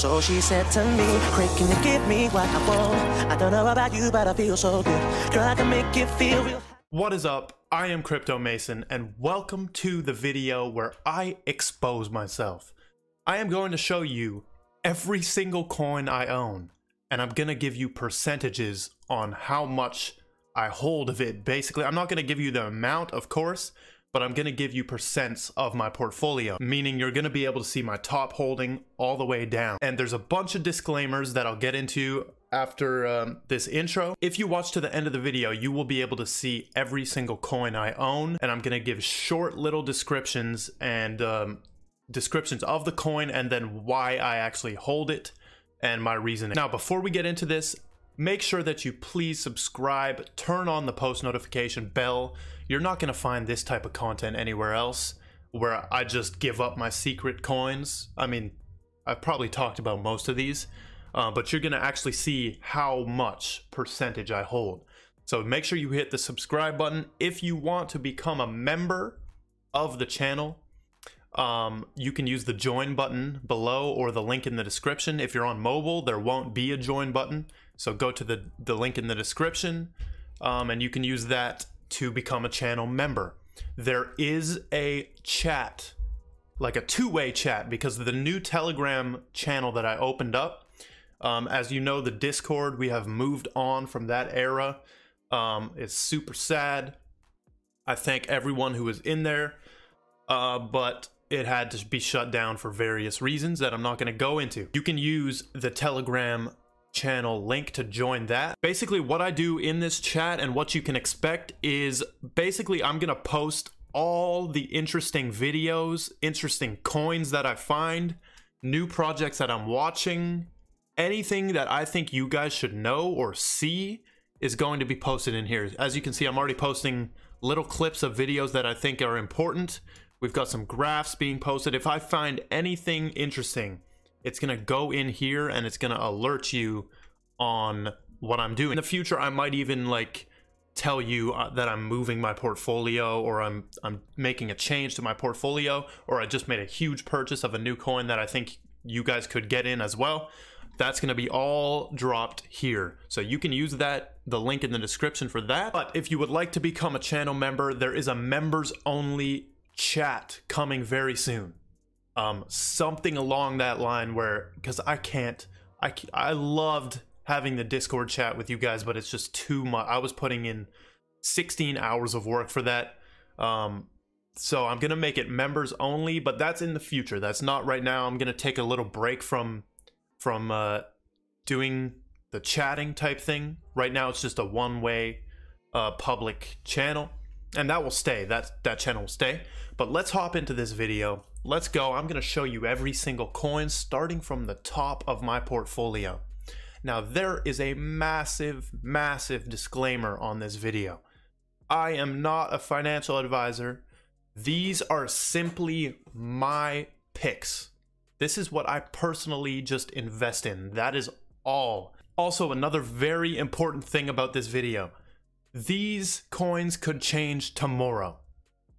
So she said to me, Craig, can you give me what I want? I don't know about you, but I feel so good. Girl, I can make you feel real. What is up? I am Crypto Mason, and welcome to the video where I expose myself. I am going to show you every single coin I own, and I'm gonna give you percentages on how much I hold of it. Basically, I'm not gonna give you the amount, of course, but I'm gonna give you percents of my portfolio, meaning you're gonna be able to see my top holding all the way down. And there's a bunch of disclaimers that I'll get into after this intro. If you watch to the end of the video, you will be able to see every single coin I own, and I'm gonna give short little descriptions and descriptions of the coin and then why I actually hold it and my reasoning. Now, before we get into this, make sure that you please subscribe, turn on the post notification bell. You're not going to find this type of content anywhere else where I just give up my secret coins. I mean, I've probably talked about most of these, but you're going to actually see how much percentage I hold. So make sure you hit the subscribe button. If you want to become a member of the channel, you can use the join button below or the link in the description. If you're on mobile, there won't be a join button. So go to the link in the description, and you can use that to become a channel member. There is a chat, like a two-way chat, because of the new Telegram channel that I opened up. As you know, the Discord, we have moved on from that era. It's super sad. I thank everyone who was in there, but it had to be shut down for various reasons that I'm not going to go into. You can use the Telegram channel link to join that. Basically, what I do in this chat and what you can expect is basically I'm gonna post all the interesting videos, interesting coins that I find, new projects that I'm watching, anything that I think you guys should know or see is going to be posted in here. As you can see, I'm already posting little clips of videos that I think are important. We've got some graphs being posted. If I find anything interesting, it's gonna go in here and it's gonna alert you on what I'm doing. In the future, I might even like tell you that I'm moving my portfolio, or I'm making a change to my portfolio, or I just made a huge purchase of a new coin that I think you guys could get in as well. That's gonna be all dropped here. So you can use that, the link in the description for that. But if you would like to become a channel member, there is a members only chat coming very soon. Something along that line where, because I loved having the Discord chat with you guys, but it's just too much. I was putting in 16 hours of work for that. So I'm gonna make it members only, but that's in the future. That's not right now. I'm gonna take a little break from doing the chatting type thing. Right now it's just a one-way public channel, and that will stay. That channel will stay. But let's hop into this video. Let's go. I'm going to show you every single coin starting from the top of my portfolio. Now, there is a massive, massive disclaimer on this video. I am not a financial advisor. These are simply my picks. This is what I personally just invest in. That is all. Also, another very important thing about this video. These coins could change tomorrow.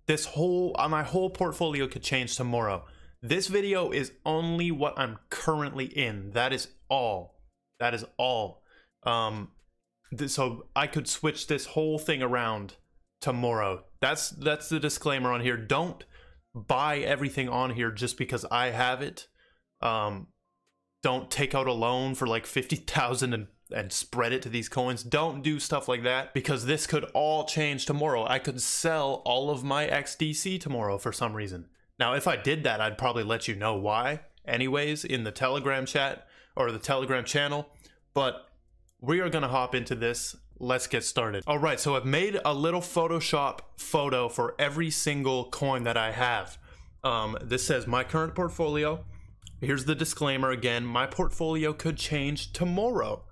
My whole portfolio could change tomorrow. This video is only what I'm currently in. That is all. That is all. So I could switch this whole thing around tomorrow. That's the disclaimer on here. Don't buy everything on here just because I have it. Don't take out a loan for like 50,000 and spread it to these coins. Don't do stuff like that, because this could all change tomorrow. I could sell all of my XDC tomorrow for some reason. Now, if I did that, I'd probably let you know why anyways in the Telegram chat or the Telegram channel, but we are gonna hop into this. Let's get started. All right, so I've made a little Photoshop photo for every single coin that I have. This says my current portfolio. Here's the disclaimer again. My portfolio could change tomorrow.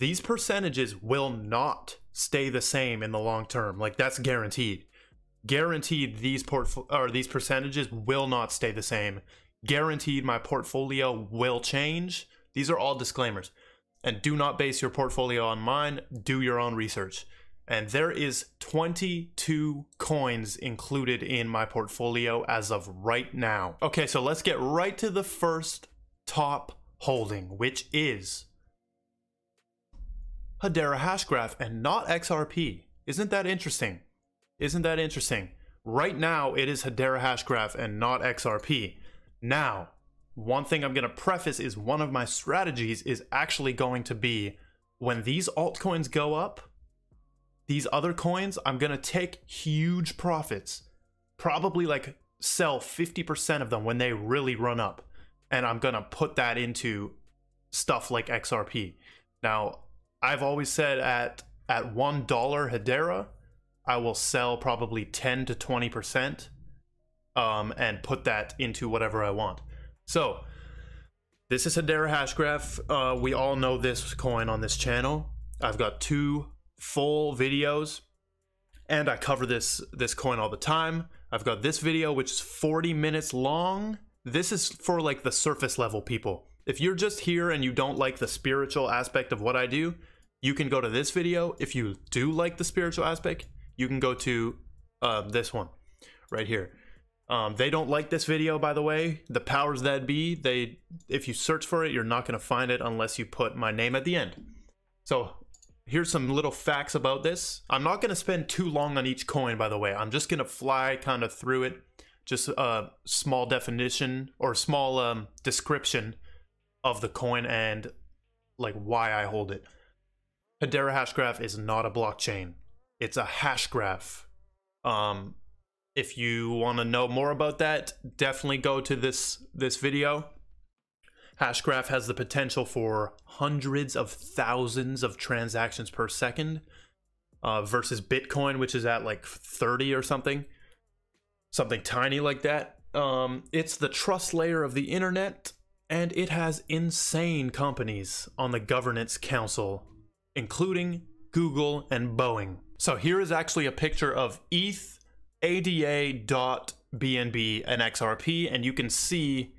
These percentages will not stay the same in the long term. Like, that's guaranteed. Guaranteed these percentages will not stay the same. Guaranteed my portfolio will change. These are all disclaimers. And do not base your portfolio on mine. Do your own research. And there is 22 coins included in my portfolio as of right now. Okay, so let's get right to the first top holding, which is Hedera Hashgraph and not XRP. Isn't that interesting? Isn't that interesting? Right now, it is Hedera Hashgraph and not XRP. Now, one thing I'm going to preface is one of my strategies is actually going to be when these altcoins go up, these other coins, I'm going to take huge profits. Probably like sell 50% of them when they really run up. And I'm going to put that into stuff like XRP. Now, I've always said at $1 Hedera, I will sell probably 10 to 20% and put that into whatever I want. So this is Hedera Hashgraph. We all know this coin on this channel. I've got 2 full videos and I cover this coin all the time. I've got this video, which is 40 minutes long. This is for like the surface level people. If you're just here and you don't like the spiritual aspect of what I do, you can go to this video. If you do like the spiritual aspect, you can go to this one right here. They don't like this video, by the way. The powers that be, if you search for it, you're not going to find it unless you put my name at the end. So here's some little facts about this. I'm not going to spend too long on each coin, by the way. I'm just going to fly kind of through it. Just a small definition or small description of the coin and like why I hold it. Hedera Hashgraph is not a blockchain. It's a hash graph. If you want to know more about that, definitely go to this video. Hashgraph has the potential for hundreds of thousands of transactions per second versus Bitcoin, which is at like 30 or something tiny like that. It's the trust layer of the internet, and it has insane companies on the governance council, including Google and Boeing. So here is actually a picture of ETH, ADA, DOT, BNB, and XRP, and you can see,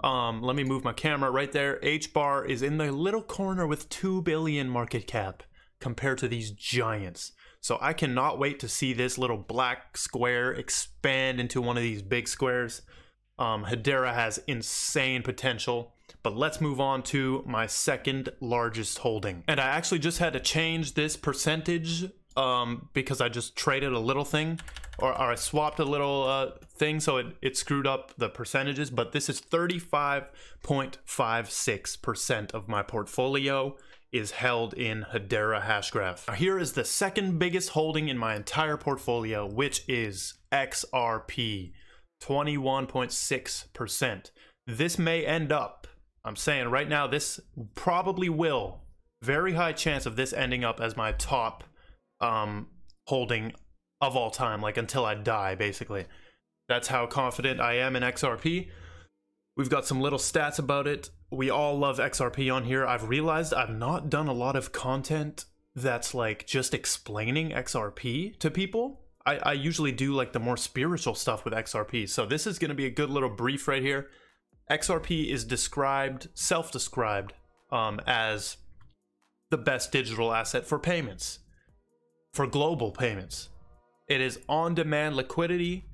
let me move my camera right there. HBAR is in the little corner with 2 billion market cap compared to these giants. So I cannot wait to see this little black square expand into one of these big squares. Hedera has insane potential. But let's move on to my second largest holding. And I actually just had to change this percentage because I just traded a little thing, or I swapped a little thing, so it screwed up the percentages. But this is 35.56% of my portfolio is held in Hedera Hashgraph. Now here is the second biggest holding in my entire portfolio, which is XRP, 21.6%. This may end up, I'm saying right now, this probably will, very high chance of this ending up as my top holding of all time, like until I die, basically. That's how confident I am in XRP. We've got some little stats about it. We all love XRP on here. I've realized I've not done a lot of content that's like just explaining XRP to people. I usually do like the more spiritual stuff with XRP. So this is going to be a good little brief right here. XRP is self-described as the best digital asset for payments, for global payments. It is on-demand liquidity,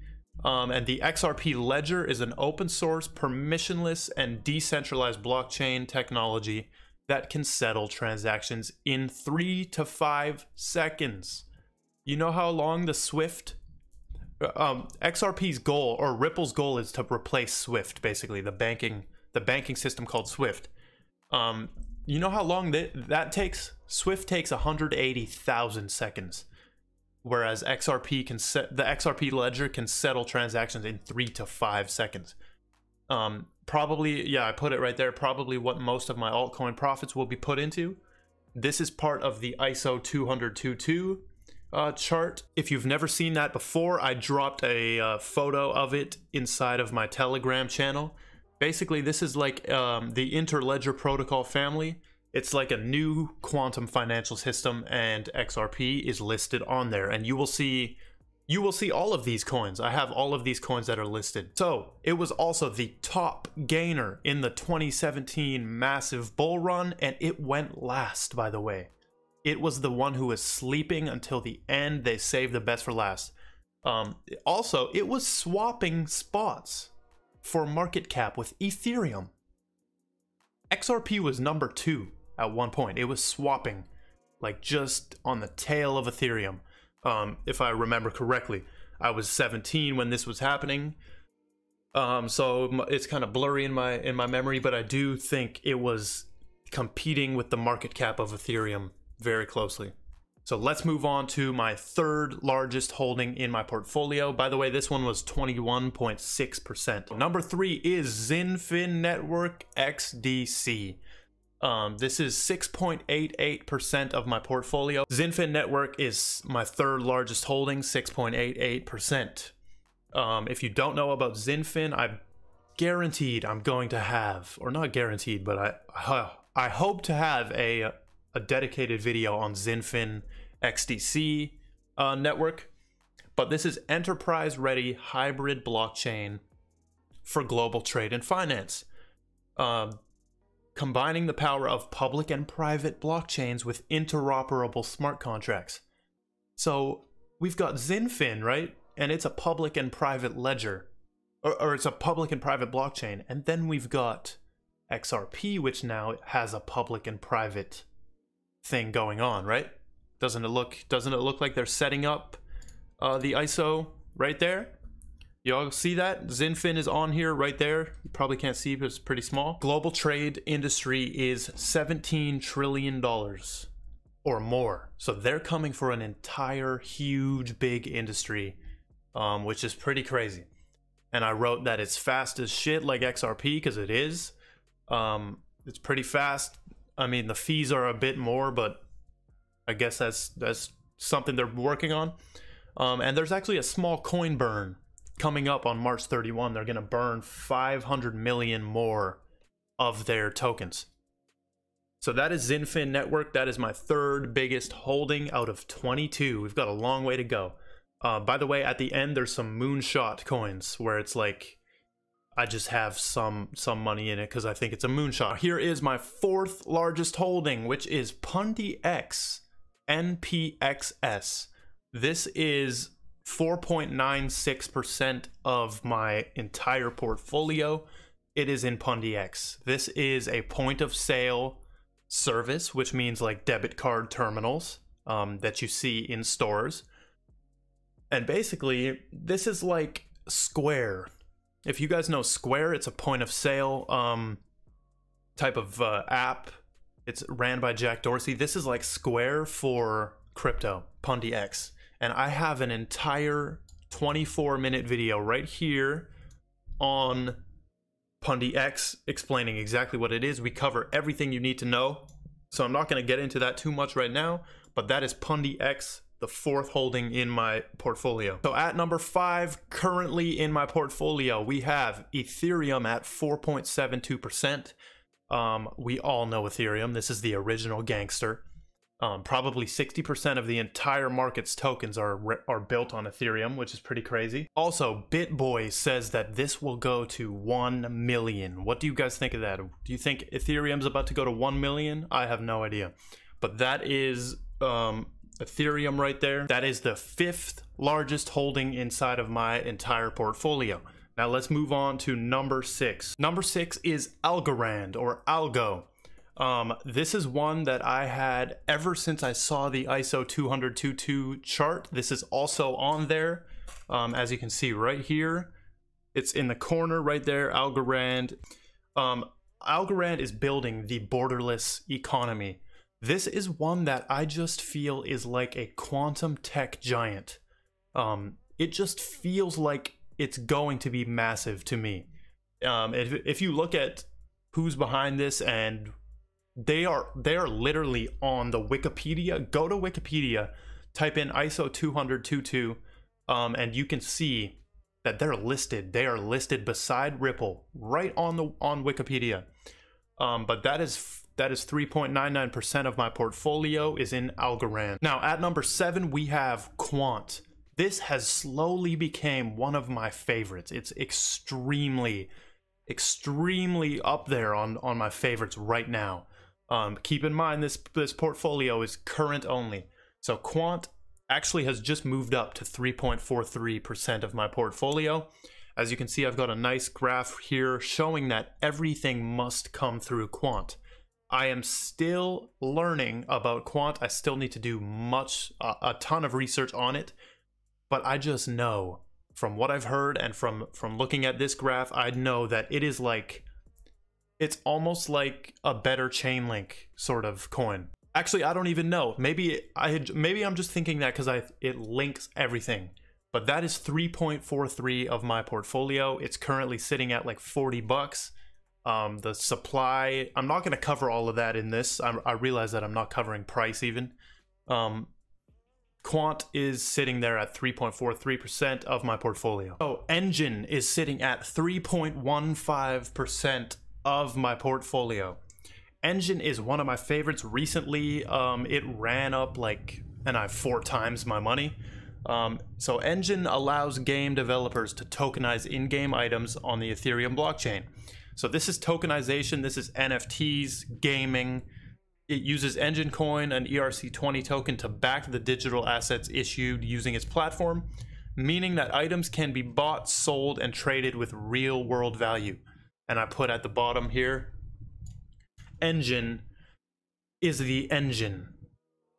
and the XRP ledger is an open source, permissionless, and decentralized blockchain technology that can settle transactions in 3 to 5 seconds. You know how long the SWIFT XRP's goal, or Ripple's goal, is to replace SWIFT, basically the banking system called SWIFT. You know how long that takes? SWIFT takes 180,000 seconds, whereas the XRP ledger can settle transactions in 3 to 5 seconds. Probably, yeah, I put it right there. Probably what most of my altcoin profits will be put into. This is part of the ISO 20022 chart. If you've never seen that before, I dropped a photo of it inside of my Telegram channel. Basically, this is like the Interledger protocol family. It's like a new quantum financial system, and XRP is listed on there, and you will see all of these coins. I have all of these coins that are listed. So it was also the top gainer in the 2017 massive bull run, and it went last, by the way. It was the one who was sleeping until the end. They saved the best for last. Also, it was swapping spots for market cap with Ethereum. XRP was number 2 at one point. It was swapping, like just on the tail of Ethereum. If I remember correctly, I was 17 when this was happening. So it's kind of blurry in my memory, but I do think it was competing with the market cap of Ethereum very closely. So let's move on to my third largest holding in my portfolio. By the way, this one was 21.6%. Number 3 is ZINFIN Network XDC. This is 6.88% of my portfolio. ZINFIN Network is my third largest holding, 6.88%. If you don't know about ZINFIN, I'm guaranteed I'm going to have, or not guaranteed, but I hope to have a dedicated video on ZINFIN XDC network. But this is enterprise-ready hybrid blockchain for global trade and finance, combining the power of public and private blockchains with interoperable smart contracts. So we've got ZINFIN, right? And it's a public and private ledger, or it's a public and private blockchain. And then we've got XRP, which now has a public and private thing going on, right? Doesn't it look like they're setting up the ISO right there? You all see that? ZINFIN is on here right there. You probably can't see because it's pretty small. Global trade industry is $17 trillion or more. So they're coming for an entire huge big industry, which is pretty crazy. And I wrote that it's fast as shit like XRP, because it is. It's pretty fast. I mean, the fees are a bit more, but I guess that's something they're working on. And there's actually a small coin burn coming up on March 31. They're going to burn 500 million more of their tokens. So that is ZINFIN Network. That is my third biggest holding out of 22. We've got a long way to go. By the way, at the end, there's some moonshot coins where it's like, I just have some money in it because I think it's a moonshot. Here is my fourth largest holding, which is Pundi X, NPXS. This is 4.96% of my entire portfolio. It is in Pundi X. This is a point of sale service, which means like debit card terminals that you see in stores. And basically, this is like Square. If you guys know Square, it's a point of sale type of app. It's ran by Jack Dorsey. This is like Square for crypto, Pundi X. And I have an entire 24-minute video right here on Pundi X explaining exactly what it is. We cover everything you need to know. So I'm not going to get into that too much right now, but that is Pundi X, the fourth holding in my portfolio. So at number 5, currently in my portfolio, we have Ethereum at 4.72%. We all know Ethereum. This is the original gangster. Probably 60% of the entire market's tokens are built on Ethereum, which is pretty crazy. Also, BitBoy says that this will go to 1 million. What do you guys think of that? Do you think Ethereum's about to go to 1 million? I have no idea. But that is Ethereum right there. That is the 5th largest holding inside of my entire portfolio. Now let's move on to number 6. Number 6 is Algorand, or Algo. This is one that I had ever since I saw the ISO 200.22 chart. This is also on there, as you can see right here. It's in the corner right there, Algorand. Algorand is building the borderless economy. This is one that I just feel is like a quantum tech giant. It just feels like it's going to be massive to me. If you look at who's behind this, and they are literally on the Wikipedia. Go to Wikipedia, type in ISO 200.22, and you can see that they're listed. They are listed beside Ripple, right on Wikipedia. But that is 3.99% of my portfolio is in Algorand. Now at number 7 we have Quant. This has slowly become one of my favorites. It's extremely up there on my favorites right now. Keep in mind this portfolio is current only. So Quant actually has just moved up to 3.43% of my portfolio. As you can see, I've got a nice graph here showing that everything must come through Quant. I am still learning about Quant. I still need to do a ton of research on it, but I just know from what I've heard and from looking at this graph, I know that it is like, it's almost like a better Chainlink sort of coin. Actually, I don't even know. Maybe I'm just thinking that because it links everything. But that is 3.43 of my portfolio. It's currently sitting at like 40 bucks. The supply, I'm not going to cover all of that in this. I realize that I'm not covering price even. Quant is sitting there at 3.43% of my portfolio. So Engine is sitting at 3.15% of my portfolio. Engine is one of my favorites recently. It ran up like, and I 4 times my money. So Engine allows game developers to tokenize in-game items on the Ethereum blockchain. So this is tokenization, this is NFTs, gaming. It uses Engine Coin, an ERC20 token, to back the digital assets issued using its platform, meaning that items can be bought, sold, and traded with real-world value. And I put at the bottom here, Engine is the engine.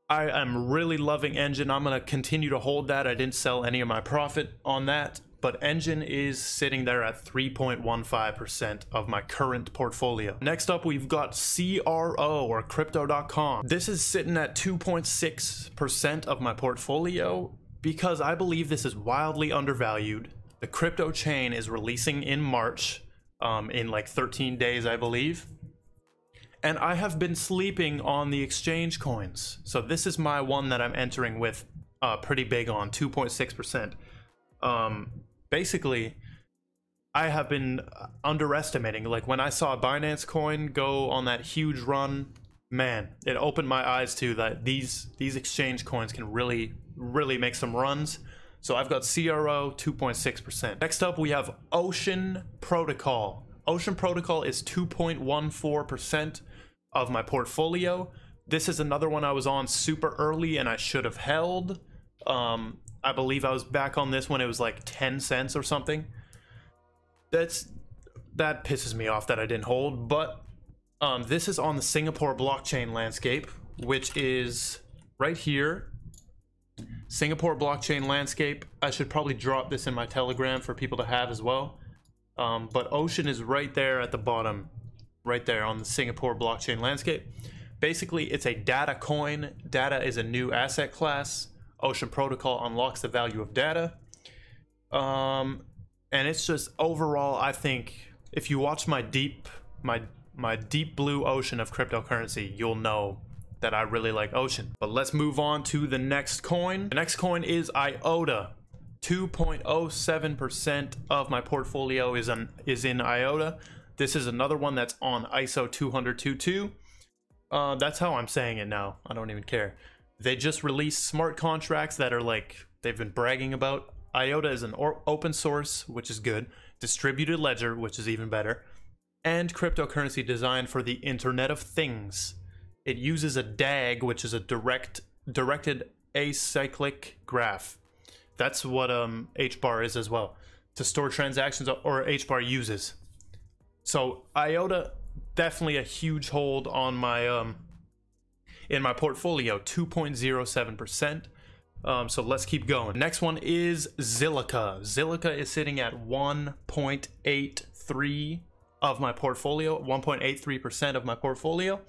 I am really loving Engine. I'm going to continue to hold that. I didn't sell any of my profit on that, but Engine is sitting there at 3.15% of my current portfolio. Next up, we've got CRO, or crypto.com. This is sitting at 2.6% of my portfolio because I believe this is wildly undervalued. The crypto chain is releasing in March, in like 13 days, I believe. And I have been sleeping on the exchange coins. So this is my one that I'm entering with pretty big on, 2.6%. Basically, I have been underestimating. Like when I saw Binance coin go on that huge run, man, it opened my eyes to that these exchange coins can really make some runs. So I've got CRO 2.6%. Next up, we have Ocean Protocol. Ocean Protocol is 2.14% of my portfolio. This is another one I was on super early and I should have held. I believe I was back on this when it was like 10 cents or something. That pisses me off that I didn't hold, but this is on the Singapore blockchain landscape, which is right here. Singapore blockchain landscape. I should probably drop this in my Telegram for people to have as well. But Ocean is right there at the bottom, right there on the Singapore blockchain landscape. Basically, it's a data coin. Data is a new asset class. Ocean Protocol unlocks the value of data. And it's just overall, I think, if you watch my deep blue ocean of cryptocurrency, you'll know that I really like Ocean. But let's move on to the next coin. The next coin is IOTA. 2.07% of my portfolio is in IOTA. This is another one that's on ISO 200.22. That's how I'm saying it now. I don't even care. They just released smart contracts that are like they've been bragging about. IOTA is an open source, which is good. Distributed ledger, which is even better. And cryptocurrency designed for the Internet of Things. It uses a DAG, which is a directed acyclic graph. That's what HBAR is as well, to store transactions, or HBAR uses. So IOTA, definitely a huge hold on my in my portfolio, 2.07%. So let's keep going. Next one is Silica. Silica is sitting at 1.83 of my portfolio, 1.83% of my portfolio.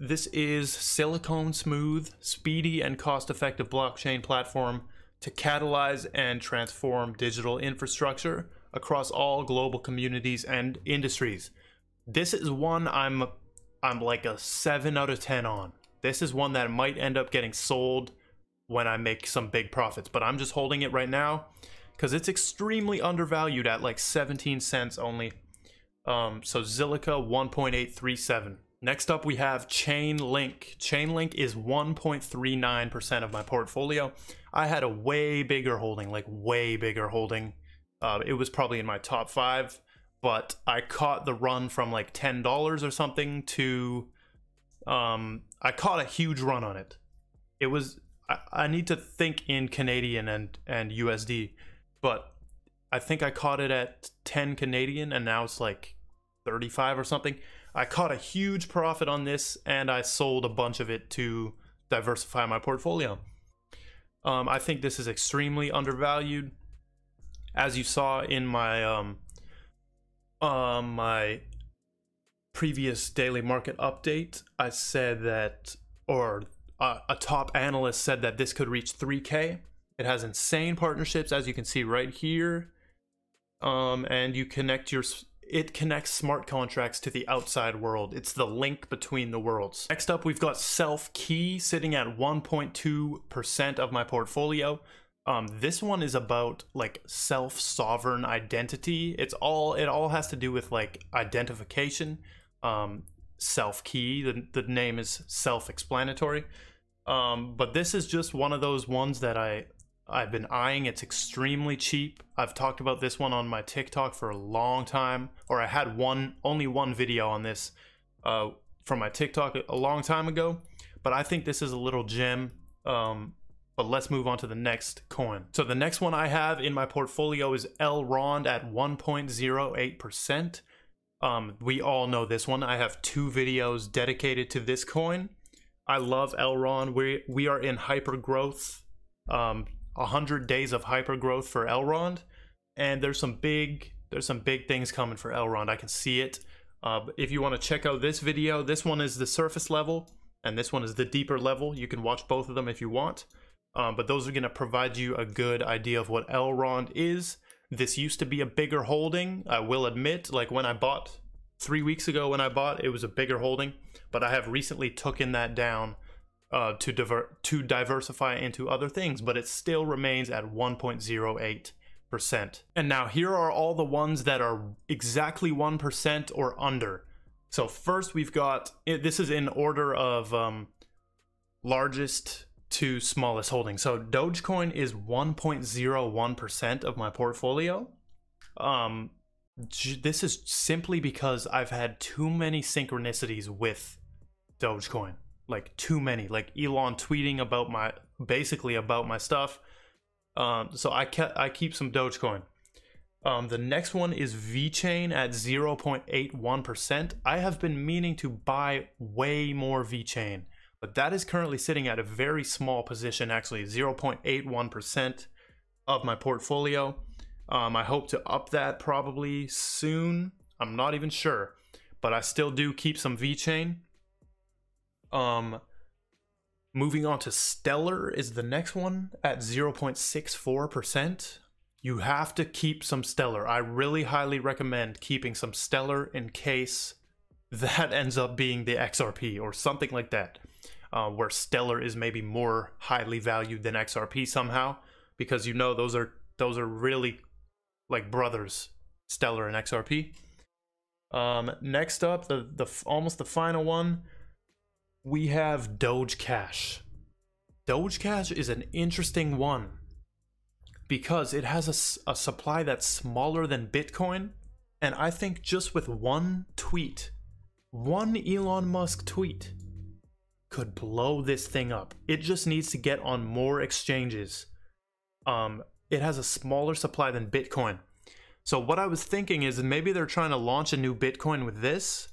This is silicone smooth, speedy, and cost-effective blockchain platform to catalyze and transform digital infrastructure across all global communities and industries. This is one I'm like a 7 out of 10 on. This is one that might end up getting sold when I make some big profits, but I'm just holding it right now because it's extremely undervalued at like 17 cents only. So Silica 1.837. Next up, we have Chainlink. Chainlink is 1.39% of my portfolio. I had a way bigger holding, like way bigger holding. It was probably in my top 5, but I caught the run from like $10 or something to, I caught a huge run on it. It was, I need to think in Canadian and USD, but I think I caught it at 10 Canadian and now it's like 35 or something. I caught a huge profit on this and I sold a bunch of it to diversify my portfolio. I think this is extremely undervalued. As you saw in my my previous daily market update, I said that, or a top analyst said that this could reach 3K. It has insane partnerships, as you can see right here. And you connect it connects smart contracts to the outside world. It's the link between the worlds. Next up, we've got Selfkey sitting at 1.2% of my portfolio. This one is about like self-sovereign identity. It all has to do with like identification. Selfkey, the name is self-explanatory. But this is just one of those ones that I've been eyeing. It's extremely cheap. I've talked about this one on my TikTok for a long time, or I had only one video on this from my TikTok a long time ago. But I think this is a little gem. But let's move on to the next coin. So the next one I have in my portfolio is Algorand at 1.08%. We all know this one. I have 2 videos dedicated to this coin. I love Algorand. We are in hyper growth. 100 days of hyper growth for Algorand, and there's some big things coming for Algorand. I can see it. If you want to check out this video, this one is the surface level and this one is the deeper level. You can watch both of them if you want. But those are going to provide you a good idea of what Algorand is. This used to be a bigger holding, I will admit. Like when I bought 3 weeks ago, when I bought, it was a bigger holding, but I have recently taken that down to diversify into other things, but it still remains at 1.08%. And now here are all the ones that are exactly 1% or under. So first we've got, this is in order of largest to smallest holding. So Dogecoin is 1.01% of my portfolio. This is simply because I've had too many synchronicities with Dogecoin. Like too many, like Elon tweeting about basically about my stuff. So I keep some Dogecoin. The next one is VeChain at 0.81%. I have been meaning to buy way more VeChain, but that is currently sitting at a very small position, actually 0.81% of my portfolio. I hope to up that probably soon. I'm not even sure, but I still do keep some VeChain. Moving on to Stellar is the next one at 0.64%. You have to keep some Stellar. I really highly recommend keeping some Stellar in case that ends up being the XRP or something like that, where Stellar is maybe more highly valued than XRP somehow, because you know those are really like brothers, Stellar and XRP. Next up, almost the final one, we have Doge Cash. Doge Cash is an interesting one because it has a supply that's smaller than Bitcoin, and I think just with one tweet, one Elon Musk tweet could blow this thing up. It just needs to get on more exchanges. It has a smaller supply than Bitcoin. So what I was thinking is maybe they're trying to launch a new Bitcoin with this,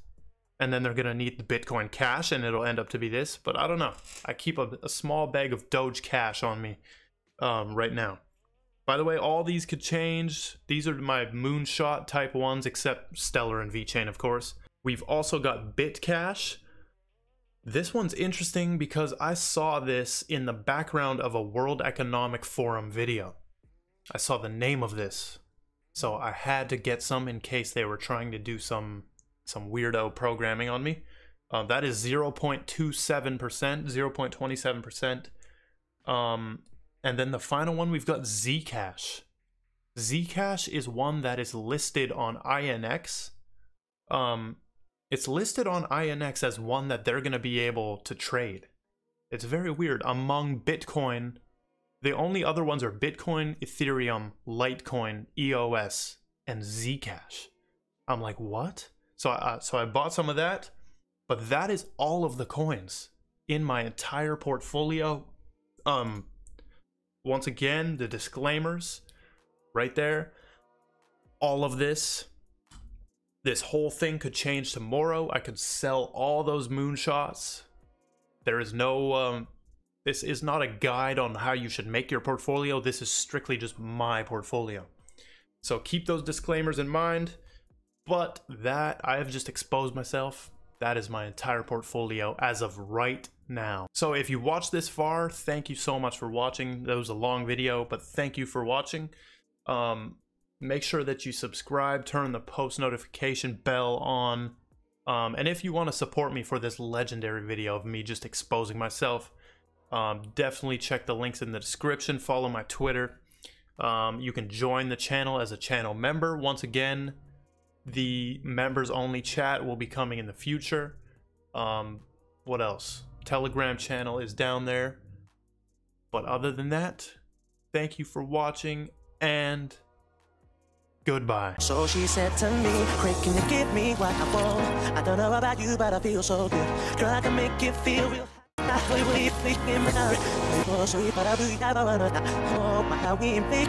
and then they're gonna need the Bitcoin Cash and it'll end up to be this, but I don't know. I keep a small bag of Doge Cash on me right now. By the way, all these could change. These are my moonshot type ones, except Stellar and VeChain, of course. We've also got BitCash. This one's interesting because I saw this in the background of a World Economic Forum video. I saw the name of this, so I had to get some in case they were trying to do some weirdo programming on me. That is 0.27%, 0.27%. And then the final one, we've got Zcash. Zcash is one that is listed on INX. It's listed on INX as one that they're going to be able to trade. It's very weird. Among Bitcoin, the only other ones are Bitcoin, Ethereum, Litecoin, EOS, and Zcash. I'm like, what? So I bought some of that, but that is all of the coins in my entire portfolio. Once again, the disclaimers right there. all of this whole thing could change tomorrow. I could sell all those moonshots. There is no this is not a guide on how you should make your portfolio. This is strictly just my portfolio. So keep those disclaimers in mind. But that, I have just exposed myself. That is my entire portfolio as of right now. So if you watched this far, thank you so much for watching. That was a long video, but thank you for watching. Make sure that you subscribe, turn the post notification bell on. And if you want to support me for this legendary video of me just exposing myself, definitely check the links in the description. Follow my Twitter. You can join the channel as a channel member. Once again, the members only chat will be coming in the future. What else? Telegram channel is down there. But other than that, thank you for watching and goodbye. So she said to me, Craig, can you give me what I want? I don't know about you, but I feel so good. Girl, I can make you feel real. Oh, my, we make